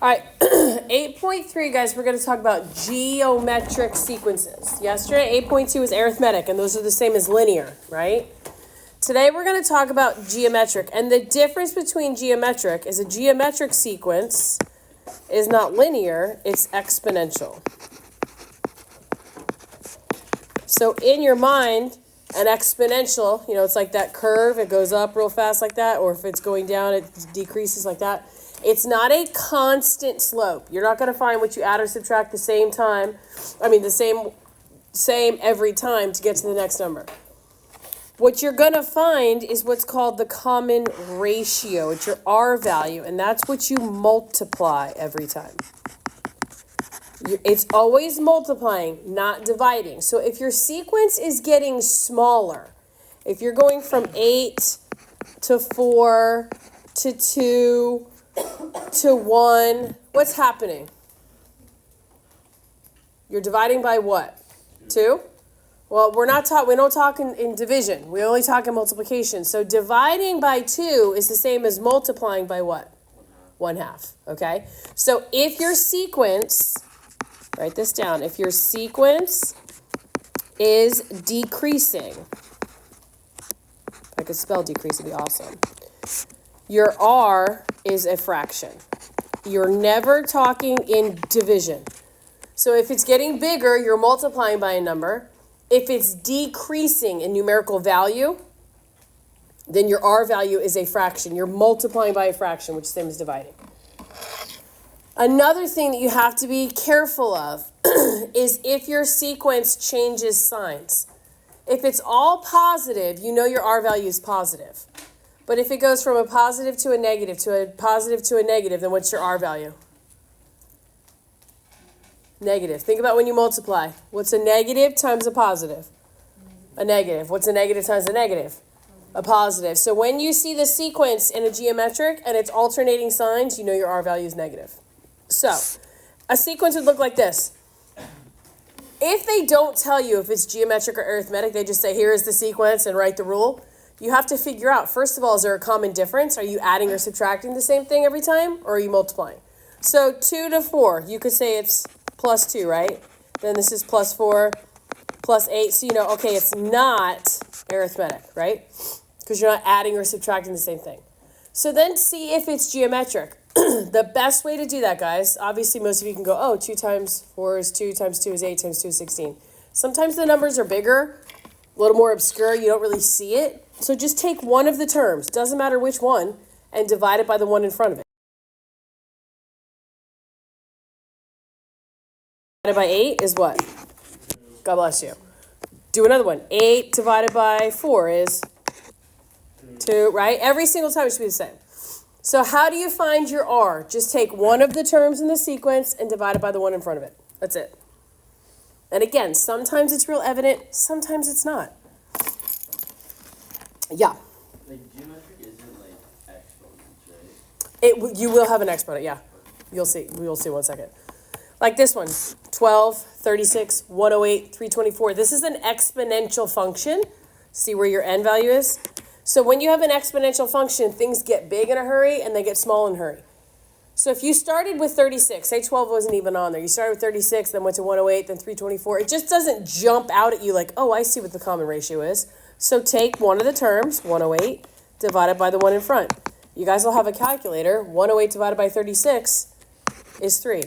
All right, 8.3, guys, we're going to talk about geometric sequences. Yesterday, 8.2 was arithmetic, and those are the same as linear, right? Today, we're going to talk about geometric, and the difference between geometric is a geometric sequence is not linear, it's exponential. So in your mind, an exponential, it's like that curve, it goes up real fast like that, or if it's going down, it decreases like that. It's not a constant slope. You're not going to find what you add or subtract the same time. The same every time to get to the next number. What you're going to find is what's called the common ratio. It's your R value, and that's what you multiply every time. It's always multiplying, not dividing. So if your sequence is getting smaller, if you're going from 8 to 4 to 2 to 1, what's happening? You're dividing by what? 2? Well, we don't talk in division. We only talk in multiplication. So dividing by 2 is the same as multiplying by what? 1/2. Okay? So if your sequence, write this down, if your sequence is decreasing, if I could spell decrease, it'd be awesome. Your R is a fraction. You're never talking in division. So if it's getting bigger, you're multiplying by a number. If it's decreasing in numerical value, then your R value is a fraction. You're multiplying by a fraction, which is the same as dividing. Another thing that you have to be careful of is if your sequence changes signs. If it's all positive, your R value is positive. But if it goes from a positive to a negative to a positive to a negative, then what's your R value? Negative. Think about when you multiply. What's a negative times a positive? A negative. What's a negative times a negative? A positive. So when you see the sequence in a geometric and it's alternating signs, your R value is negative. So a sequence would look like this. If they don't tell you if it's geometric or arithmetic, they just say, here is the sequence and write the rule. You have to figure out, first of all, is there a common difference? Are you adding or subtracting the same thing every time, or are you multiplying? So 2 to 4, you could say it's plus 2, right? Then this is plus 4, plus 8. So okay, it's not arithmetic, right? Because you're not adding or subtracting the same thing. So then see if it's geometric. The best way to do that, guys, obviously most of you can go, 2 times 4 is 2, times 2 is 8, times 2 is 16. Sometimes the numbers are bigger, a little more obscure, you don't really see it. So just take one of the terms, doesn't matter which one, and divide it by the one in front of it. Divided by 8 is what? God bless you. Do another one. 8 divided by 4 is 2, right? Every single time it should be the same. So how do you find your R? Just take one of the terms in the sequence and divide it by the one in front of it. That's it. And again, sometimes it's real evident, sometimes it's not. Yeah. Like geometric isn't like exponents, right? You will have an exponent, yeah. You'll see. We will see one second. Like this one, 12, 36, 108, 324. This is an exponential function. See where your n value is? So when you have an exponential function, things get big in a hurry and they get small in a hurry. So if you started with 36, say 12 wasn't even on there. You started with 36, then went to 108, then 324. It just doesn't jump out at you like, oh, I see what the common ratio is. So take one of the terms, 108, divided by the one in front. You guys will have a calculator. 108 divided by 36 is 3.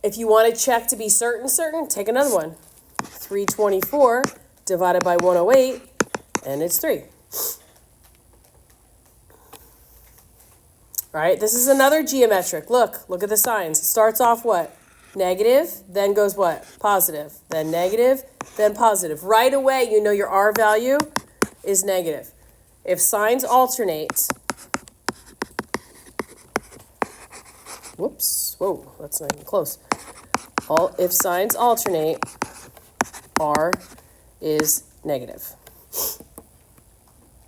If you want to check to be certain, take another one. 324 divided by 108, and it's 3. All right, this is another geometric. Look at the signs. It starts off what? Negative, then goes what? Positive, then negative, then positive. Right away, your R value is negative. If signs alternate, that's not even close. If signs alternate, R is negative.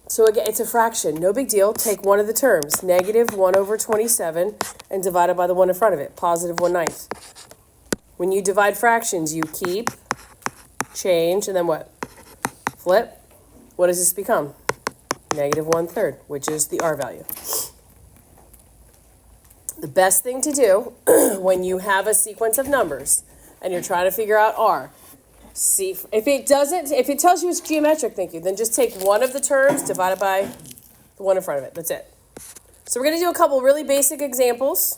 So again, it's a fraction, no big deal. Take one of the terms, negative 1 over 27, and divide it by the one in front of it, positive 1/9. When you divide fractions, you keep, change, and then what? Flip. What does this become? Negative 1/3, which is the R value. The best thing to do when you have a sequence of numbers and you're trying to figure out R, see if it tells you it's geometric, then just take one of the terms divided by the one in front of it. That's it. So we're going to do a couple really basic examples.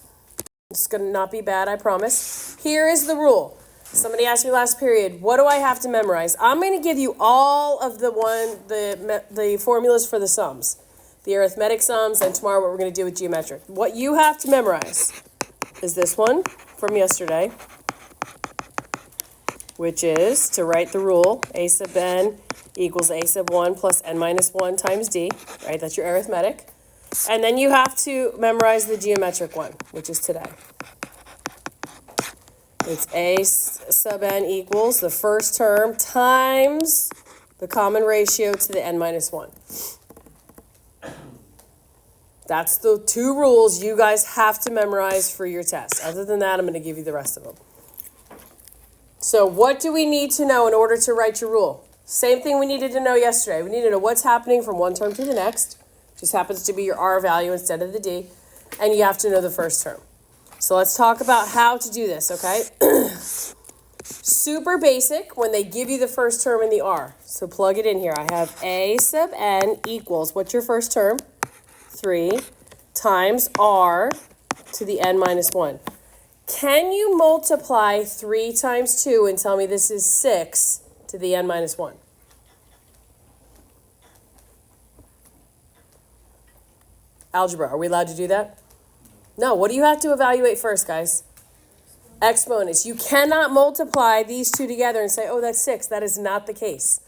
It's going to not be bad, I promise. Here is the rule. Somebody asked me last period, what do I have to memorize? I'm going to give you all of the formulas for the sums, the arithmetic sums, and tomorrow what we're going to do with geometric. What you have to memorize is this one from yesterday, which is to write the rule, a sub n equals a sub 1 plus n minus 1 times d, right? That's your arithmetic. And then you have to memorize the geometric one, which is today. It's a sub n equals the first term times the common ratio to the n minus 1. That's the two rules you guys have to memorize for your test. Other than that, I'm going to give you the rest of them. So what do we need to know in order to write your rule? Same thing we needed to know yesterday. We need to know what's happening from one term to the next. Just happens to be your R value instead of the D. And you have to know the first term. So let's talk about how to do this, okay? Super basic when they give you the first term in the R. So plug it in here. I have a sub n equals, what's your first term? 3 times R to the n minus 1. Can you multiply 3 times 2 and tell me this is 6 to the n minus 1? Algebra, are we allowed to do that? No, what do you have to evaluate first, guys? Exponents. You cannot multiply these two together and say, oh, that's 6. That is not the case.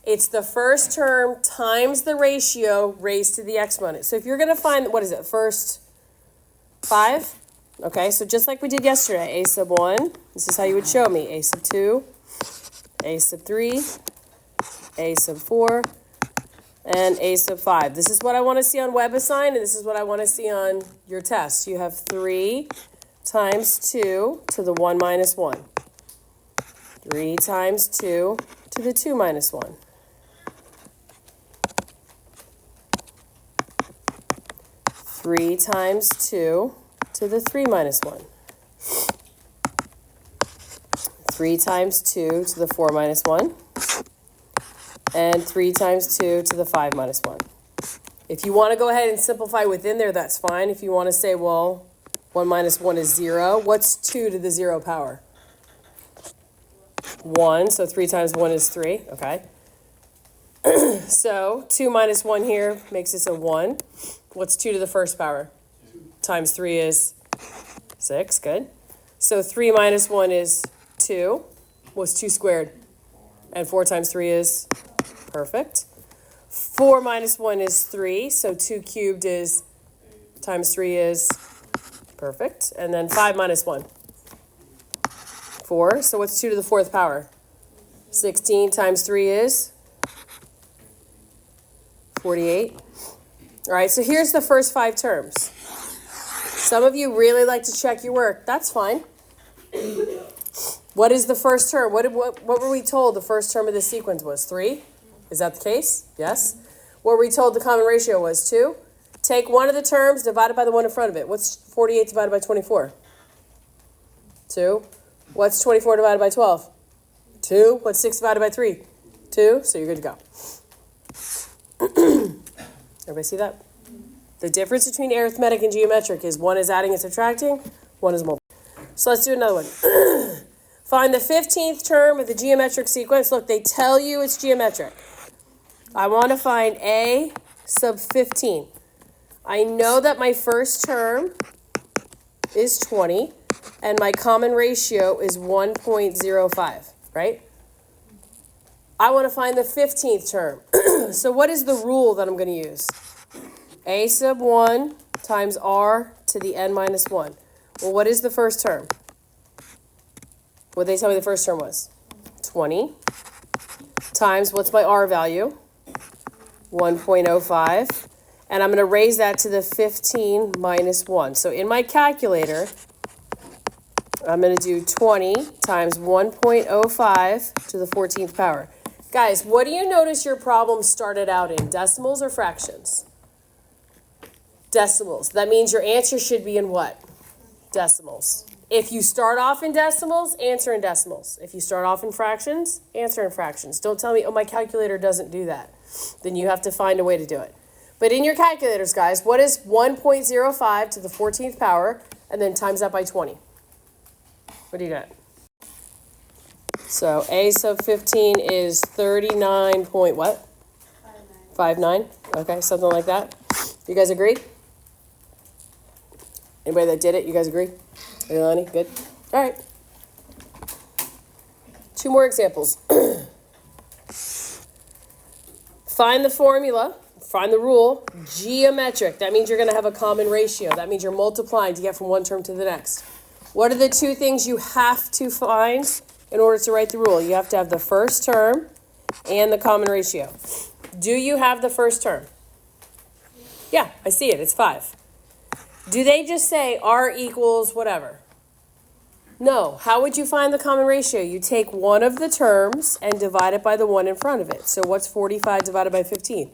It's the first term times the ratio raised to the exponent. So if you're going to find, what is it, first 5? Okay, so just like we did yesterday, a sub 1, this is how you would show me, a sub 2, a sub 3, a sub 4, and a sub 5. This is what I want to see on WebAssign, and this is what I want to see on your test. You have 3 times 2 to the 1 minus 1. 3 times 2 to the 2 minus 1. 3 times 2 to the 3 minus 1. 3 times 2 to the 4 minus 1. And 3 times 2 to the 5 minus 1. If you want to go ahead and simplify within there, that's fine. If you want to say, well, 1 minus 1 is 0. What's 2 to the 0 power? 1. So 3 times 1 is 3. Okay. So 2 minus 1 here makes this a 1. What's 2 to the first power? Times 3 is 6. Good. So 3 minus 1 is 2. What's 2 squared? And 4 times 3 is perfect. 4 minus 1 is 3. So 2 cubed is times 3 is perfect. And then 5 minus 1. 4. So what's 2 to the 4th power? 16 times 3 is 48. All right, so here's the first 5 terms. Some of you really like to check your work. That's fine. What is the first term? What were we told the first term of the sequence was? 3? Is that the case? Yes. What were we told the common ratio was? 2? Take one of the terms divided by the one in front of it. What's 48 divided by 24? 2. What's 24 divided by 12? 2. What's 6 divided by 3? 2. So you're good to go. Everybody see that? The difference between arithmetic and geometric is one is adding and subtracting, one is multiplying. So let's do another one. Find the 15th term of the geometric sequence. Look, they tell you it's geometric. I want to find a sub 15. I know that my first term is 20, and my common ratio is 1.05, right? I want to find the 15th term. So what is the rule that I'm going to use? A sub 1 times r to the n minus 1. Well, what is the first term? What did they tell me the first term was? 20 times, what's my r value? 1.05. And I'm going to raise that to the 15 minus 1. So in my calculator, I'm going to do 20 times 1.05 to the 14th power. Guys, what do you notice your problem started out in? Decimals or fractions? Decimals. That means your answer should be in what? Decimals. If you start off in decimals, answer in decimals. If you start off in fractions, answer in fractions. Don't tell me, oh, my calculator doesn't do that. Then you have to find a way to do it. But in your calculators, guys, what is 1.05 to the 14th power, and then times that by 20? What do you got? So a sub 15 is 39 point what? 59. Okay, something like that. You guys agree? Anybody that did it, you guys agree? Leilani, good? All right. 2 more examples. Find the formula, find the rule, geometric. That means you're going to have a common ratio. That means you're multiplying to get from one term to the next. What are the 2 things you have to find in order to write the rule? You have to have the first term and the common ratio. Do you have the first term? Yeah, I see it. It's 5. Do they just say R equals whatever? No. How would you find the common ratio? You take one of the terms and divide it by the one in front of it. So what's 45 divided by 15?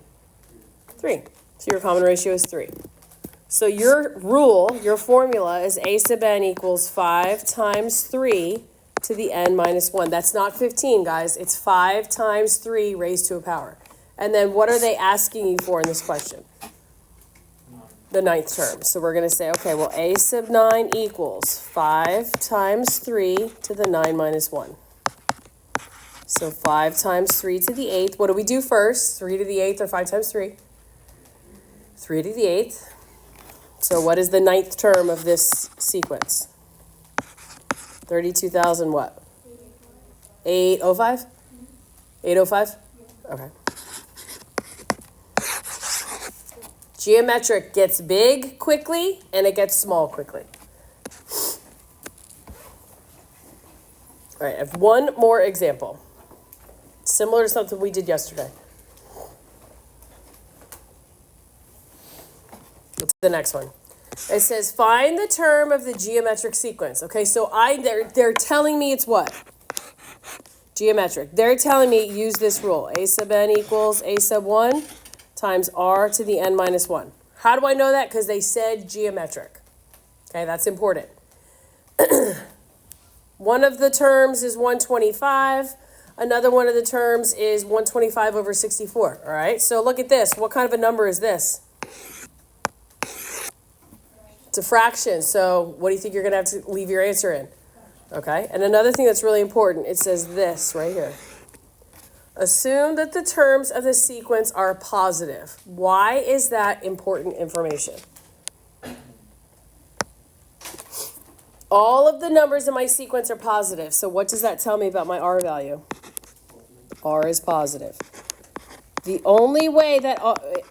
3. So your common ratio is 3. So your rule, your formula is a sub n equals 5 times 3 to the n minus 1. That's not 15, guys. It's 5 times 3 raised to a power. And then what are they asking you for in this question? The 9th term. So we're going to say, okay, well, a sub 9 equals 5 times 3 to the 9 minus 1. So 5 times 3 to the 8th. What do we do first? 3 to the 8th or 5 times 3? 3 to the 8th. So what is the 9th term of this sequence? 32,000 what? 805? 805? Okay. Geometric gets big quickly and it gets small quickly. All right, I have one more example. Similar to something we did yesterday. What's the next one? It says find the term of the geometric sequence. Okay, so they're telling me it's what? Geometric. They're telling me use this rule. A sub n equals a sub 1 times r to the n minus 1. How do I know that? Because they said geometric. Okay, that's important. One of the terms is 125. Another one of the terms is 125 over 64. All right, so look at this. What kind of a number is this? It's a fraction. So what do you think you're going to have to leave your answer in? Okay, and another thing that's really important, it says this right here. Assume that the terms of the sequence are positive. Why is that important information? All of the numbers in my sequence are positive. So what does that tell me about my R value? R is positive. The only way that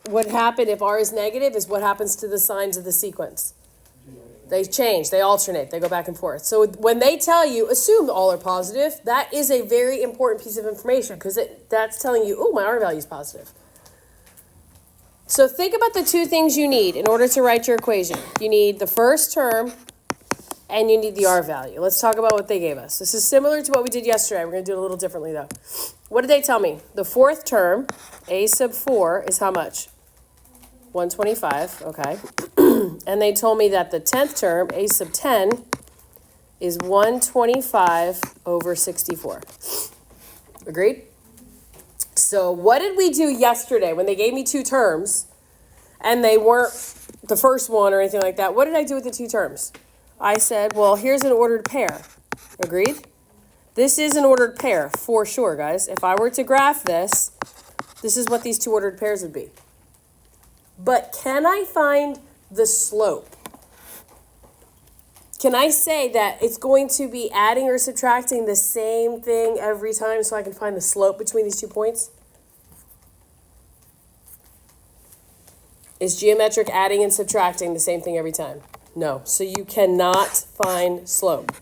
would happen if R is negative is what happens to the signs of the sequence. They change, they alternate, they go back and forth. So when they tell you, assume all are positive, that is a very important piece of information because that's telling you, oh, my R value is positive. So think about the 2 things you need in order to write your equation. You need the first term and you need the R value. Let's talk about what they gave us. This is similar to what we did yesterday. We're going to do it a little differently though. What did they tell me? The 4th term, a sub 4, is how much? 125, okay. And they told me that the 10th term, a sub 10, is 125 over 64. Agreed? So what did we do yesterday when they gave me 2 terms and they weren't the first one or anything like that? What did I do with the 2 terms? I said, well, here's an ordered pair. Agreed? This is an ordered pair for sure, guys. If I were to graph this, this is what these 2 ordered pairs would be. But can I find the slope? Can I say that it's going to be adding or subtracting the same thing every time so I can find the slope between these 2 points? Is geometric adding and subtracting the same thing every time? No. So you cannot find slope.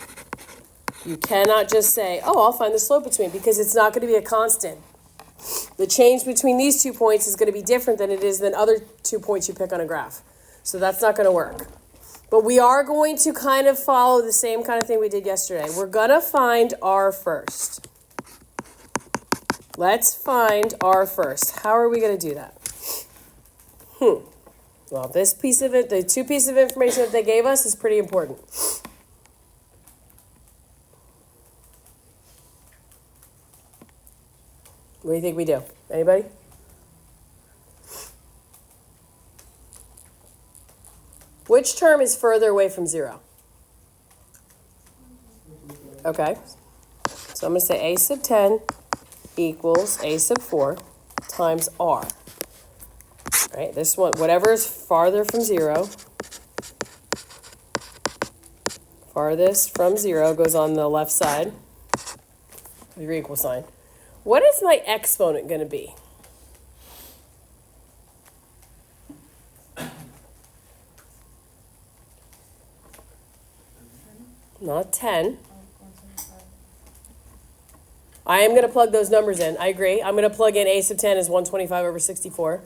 You cannot just say, oh, I'll find the slope between, because it's not going to be a constant. The change between these 2 points is going to be different than it is than other 2 points you pick on a graph. So that's not going to work. But we are going to kind of follow the same kind of thing we did yesterday. We're going to find R first. Let's find R first. How are we going to do that? Well, this piece of it, the two pieces of information that they gave us is pretty important. What do you think we do? Anybody? Which term is further away from 0? Okay. So I'm going to say a sub 10 equals a sub 4 times r. All right, this one, whatever is farther from 0, farthest from 0 goes on the left side of your equal sign. What is my exponent going to be? Not 10. I am going to plug those numbers in. I agree. I'm going to plug in a sub 10 is 125 over 64.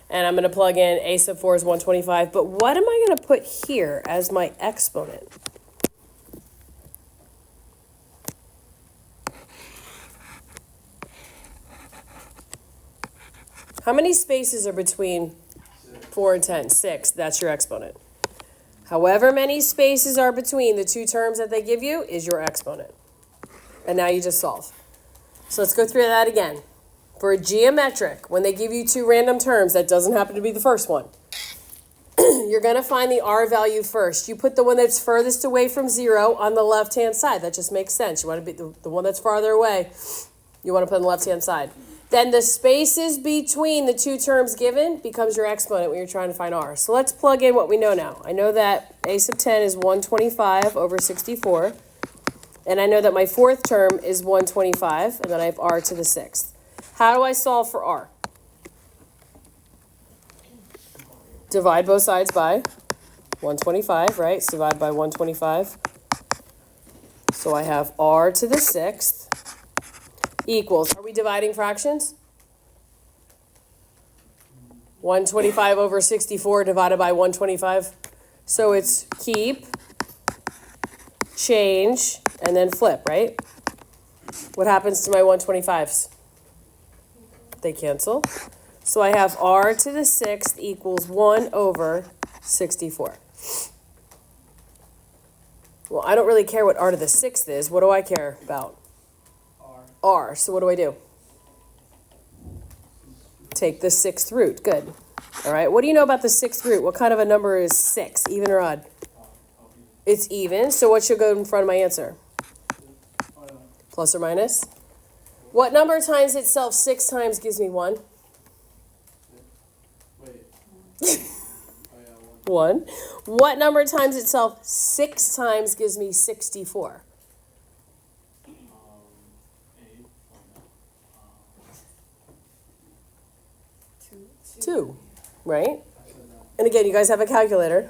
And I'm going to plug in a sub 4 is 125. But what am I going to put here as my exponent? How many spaces are between 4 and 10? 6. That's your exponent. However many spaces are between the two terms that they give you is your exponent. And now you just solve. So let's go through that again. For a geometric, when they give you two random terms, that doesn't happen to be the first one. You're going to find the r value first. You put the one that's furthest away from 0 on the left-hand side. That just makes sense. You want to be the one that's farther away. You want to put on the left-hand side. Then the spaces between the two terms given becomes your exponent when you're trying to find r. So let's plug in what we know now. I know that a sub 10 is 125 over 64. And I know that my fourth term is 125. And then I have r to the sixth. How do I solve for r? Divide both sides by 125, right? So divide by 125. So I have r to the sixth equals, are we dividing fractions? 125 over 64 divided by 125. So it's keep, change, and then flip, right? What happens to my 125s? They cancel. So I have r to the sixth equals 1 over 64. Well, I don't really care what r to the sixth is. What do I care about? R. So what do? Take the sixth root. Good. All right. What do you know about the sixth root? What kind of a number is 6? Even or odd? It's even. So what should go in front of my answer? Plus or minus? What number times itself 6 times gives me 1? 1. What number times itself 6 times gives me 64? 2, right? And again, you guys have a calculator.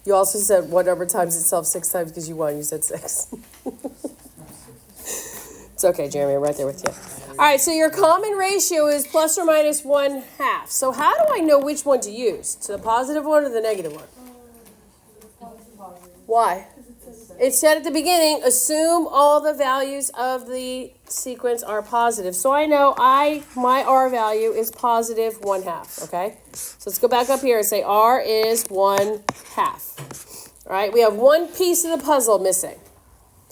You also said what number times itself 6 times gives you 1. You said 6. It's okay, Jeremy, I'm right there with you. All right, so your common ratio is plus or minus 1/2. So how do I know which one to use? To the positive one or the negative one? Why? It said at the beginning, assume all the values of the sequence are positive. So I know my r value is positive 1/2, okay? So let's go back up here and say r is 1/2. All right, we have one piece of the puzzle missing.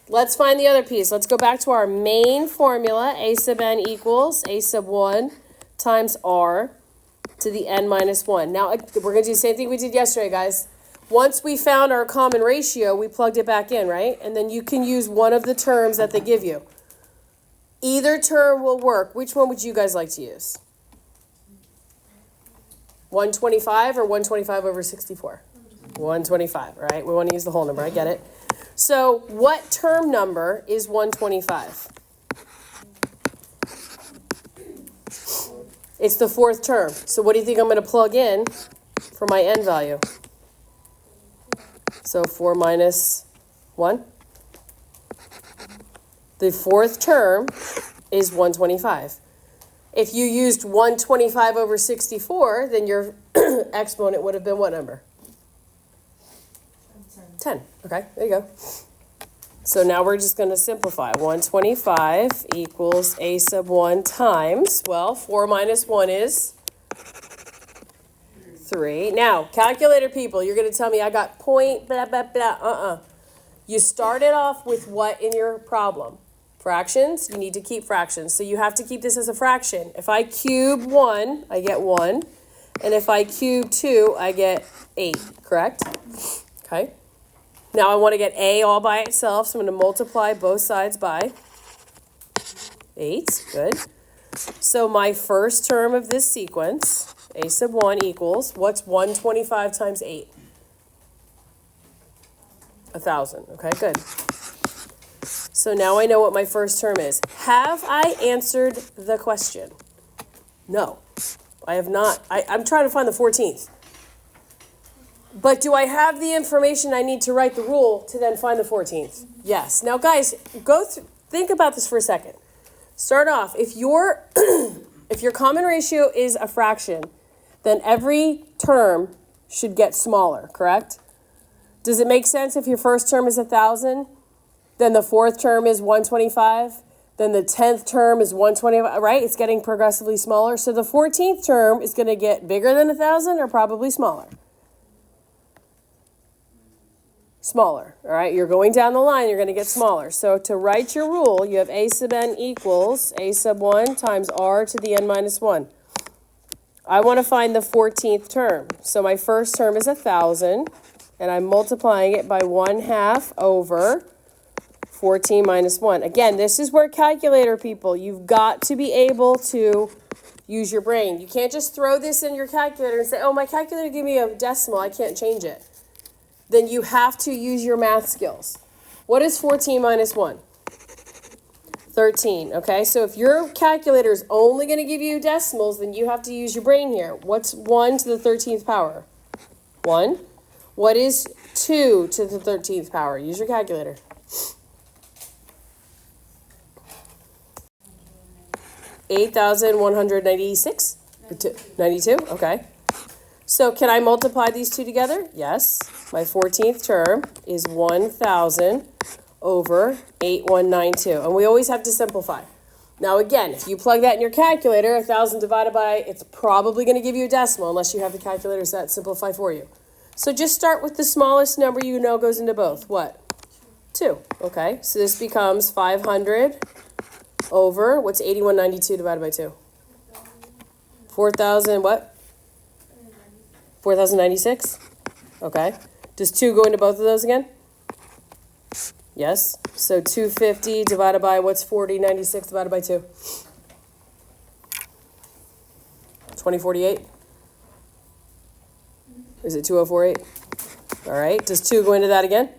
Let's find the other piece. Let's go back to our main formula. A sub n equals a sub 1 times r to the n minus 1. Now, we're going to do the same thing we did yesterday, guys. Once we found our common ratio, we plugged it back in, right? And then you can use one of the terms that they give you. Either term will work. Which one would you guys like to use? 125 or 125 over 64? 125, all right? We want to use the whole number. I get it. So what term number is 125? It's the fourth term. So what do you think I'm going to plug in for my n value? So 4 minus 1. The fourth term is 125. If you used 125 over 64, then your exponent would have been what number? 10. Okay, there you go. So now we're just going to simplify. 125 equals a sub 1 times, well, 4 minus 1 is 3. Now, calculator people, you're going to tell me I got point, blah, blah, blah. You started off with what in your problem? Fractions. You need to keep fractions. So you have to keep this as a fraction. If I cube 1, I get 1. And if I cube 2, I get 8, correct? Okay. Now I want to get a all by itself, so I'm going to multiply both sides by 8. Good. So my first term of this sequence, a sub 1 equals, what's 125 times 8? 1,000. Okay, good. So now I know what my first term is. Have I answered the question? No, I have not. I'm trying to find the 14th. But do I have the information I need to write the rule to then find the 14th? Yes. Now, guys, think about this for a second. Start off. If your common ratio is a fraction, then every term should get smaller, correct? Does it make sense if your first term is 1,000, then the fourth term is 125, then the 10th term is 125, right? It's getting progressively smaller. So the 14th term is going to get bigger than 1,000 or probably smaller? Smaller, all right? You're going down the line, you're going to get smaller. So to write your rule, you have a sub n equals a sub 1 times r to the n minus 1. I want to find the 14th term. So my first term is 1,000, and I'm multiplying it by 1/2 over 14 minus 1. Again, this is where calculator people, you've got to be able to use your brain. You can't just throw this in your calculator and say, oh, my calculator gave me a decimal, I can't change it. Then you have to use your math skills. What is 14 minus 1? 13, okay? So if your calculator is only going to give you decimals, then you have to use your brain here. What's 1 to the 13th power? 1. What is 2 to the 13th power? Use your calculator. $8,196? 92? Okay. So can I multiply these two together? Yes. My 14th term is 1,000 over 8,192. And we always have to simplify. Now again, if you plug that in your calculator, 1,000 divided by, it's probably going to give you a decimal unless you have the calculators that simplify for you. So just start with the smallest number you know goes into both. What? 2. Okay. So this becomes 500 over, what's 8,192 divided by 2? 4,000 what? 4,096? Okay. Does 2 go into both of those again? Yes. So 250 divided by, what's 4096 divided by 2? 2048? Is it 2048? All right. Does 2 go into that again?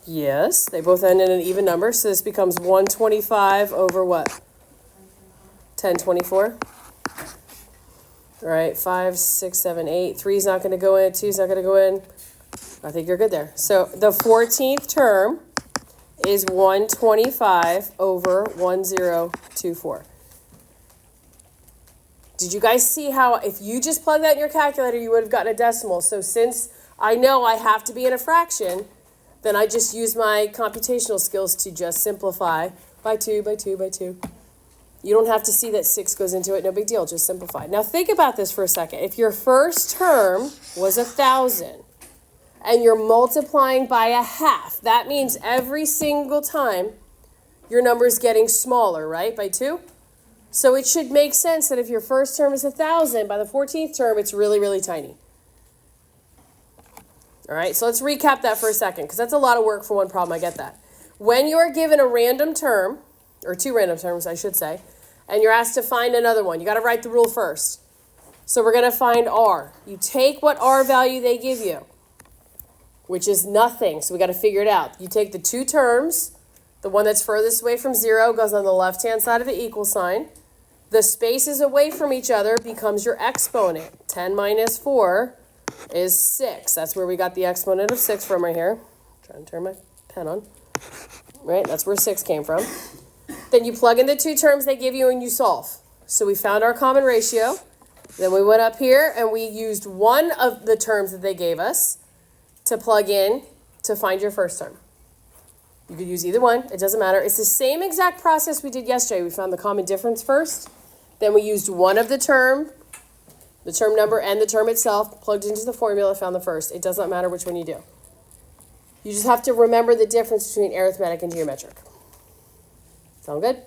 Yes. They both end in an even number. So this becomes 125 over what? 1024? All right, 5, 6, 7, 8. 3 is not going to go in. 2 is not going to go in. I think you're good there. So the 14th term is 125 over 1024. Did you guys see how if you just plug that in your calculator, you would have gotten a decimal? So since I know I have to be in a fraction, then I just use my computational skills to just simplify by 2, by 2, by 2. You don't have to see that 6 goes into it. No big deal. Just simplify. Now think about this for a second. If your first term was 1,000 and you're multiplying by 1/2, that means every single time your number is getting smaller, right? By 2? So it should make sense that if your first term is 1,000, by the 14th term, it's really, really tiny. All right, so let's recap that for a second because that's a lot of work for one problem. I get that. When you are given a random term, or 2 random terms, I should say, and you're asked to find another one. You got to write the rule first. So we're going to find r. You take what r value they give you, which is nothing, so we got to figure it out. You take the 2 terms, the one that's furthest away from 0 goes on the left-hand side of the equal sign. The spaces away from each other becomes your exponent. 10 minus 4 is 6. That's where we got the exponent of 6 from right here. Trying to turn my pen on. Right, that's where 6 came from. Then you plug in the 2 terms they give you and you solve. So we found our common ratio. Then we went up here and we used one of the terms that they gave us to plug in to find your first term. You could use either one. It doesn't matter. It's the same exact process we did yesterday. We found the common difference first. Then we used one of the term number and the term itself, plugged into the formula, found the first. It does not matter which one you do. You just have to remember the difference between arithmetic and geometric. Sound good?